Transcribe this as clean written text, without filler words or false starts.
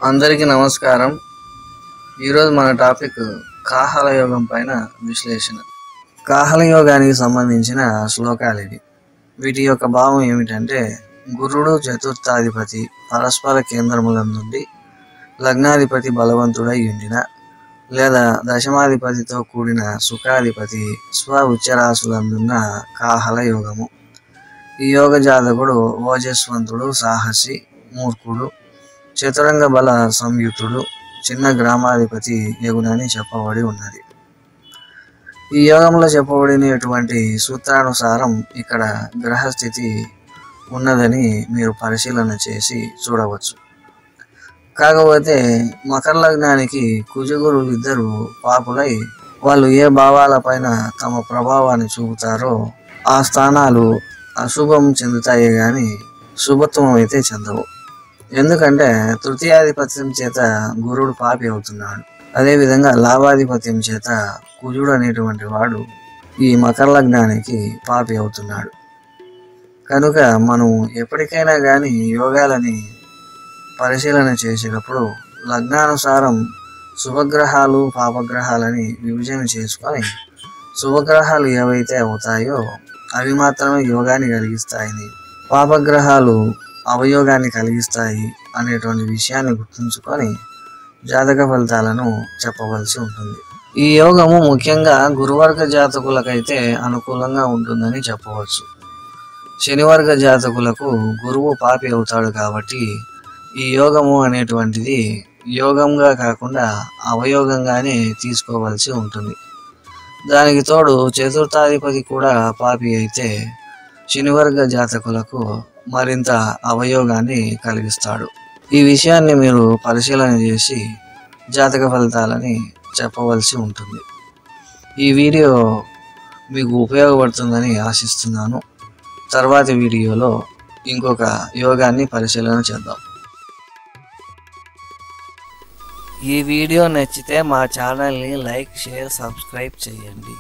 అందరికీ నమస్కారం. ఈరోజు మన టాపిక్ కాహల యోగం పైన విశ్లేషణ. కాహల యోగానికి సంబంధించిన శ్లోకాలు ఇవి. వీటి యొక్క భావం ఏమిటంటే, గురుడు చతుర్థాధిపతి పరస్పర కేంద్రముల నుండి లగ్నాధిపతి బలవంతుడై ఉండిన లేదా దశమాధిపతితో కూడిన సుఖాధిపతి స్వ ఉచ్చరాశులందున్న కాహల యోగము. ఈ యోగ జాతకుడు ఓజస్వంతుడు, సాహసి, మూర్ఖుడు, చతురంగ బల సంయుక్తుడు, చిన్న గ్రామాధిపతి యగునని చెప్పబడి ఉన్నది. ఈ యోగంలో చెప్పబడినటువంటి సూత్రానుసారం ఇక్కడ గ్రహస్థితి ఉన్నదని మీరు పరిశీలన చేసి చూడవచ్చు. కాకపోతే మకర లగ్నానికి కుజగురులు ఇద్దరు పాపులై వాళ్ళు ఏ భావాలపైన తమ ప్రభావాన్ని చూపుతారో ఆ స్థానాలు అశుభం చెందుతాయి కానీ శుభత్వం అయితే చెందవు. ఎందుకంటే తృతీయాధిపత్యం చేత గురుడు పాపి అవుతున్నాడు. అదేవిధంగా లాభాధిపత్యం చేత కుజుడు అనేటువంటి వాడు ఈ మకర లగ్నానికి పాపి అవుతున్నాడు. కనుక మనం ఎప్పటికైనా కానీ యోగాలని పరిశీలన చేసేటప్పుడు లగ్నానుసారం శుభగ్రహాలు పాపగ్రహాలని విభజన చేసుకొని శుభగ్రహాలు ఏవైతే అవుతాయో అవి మాత్రమే యోగాన్ని కలిగిస్తాయని, పాపగ్రహాలు అవయోగాన్ని కలిగిస్తాయి అనేటువంటి విషయాన్ని గుర్తుంచుకొని జాతక ఫలితాలను చెప్పవలసి ఉంటుంది. ఈ యోగము ముఖ్యంగా గురువర్గ జాతకులకైతే అనుకూలంగా ఉంటుందని చెప్పవచ్చు. శనివర్గ జాతకులకు గురువు పాపి అవుతాడు కాబట్టి ఈ యోగము అనేటువంటిది యోగంగా కాకుండా అవయోగంగానే తీసుకోవాల్సి ఉంటుంది. దానికి తోడు చతుర్థాధిపతి కూడా పాపి అయితే శనివర్గ జాతకులకు మరింత అవయోగాన్ని కలిగిస్తాడు. ఈ విషయాన్ని మీరు పరిశీలన చేసి జాతక ఫలితాలని చెప్పవలసి ఉంటుంది. ఈ వీడియో మీకు ఉపయోగపడుతుందని ఆశిస్తున్నాను. తర్వాతి వీడియోలో ఇంకొక యోగాన్ని పరిశీలన చేద్దాం. ఈ వీడియో నచ్చితే మా ఛానల్ని లైక్, షేర్, సబ్స్క్రైబ్ చేయండి.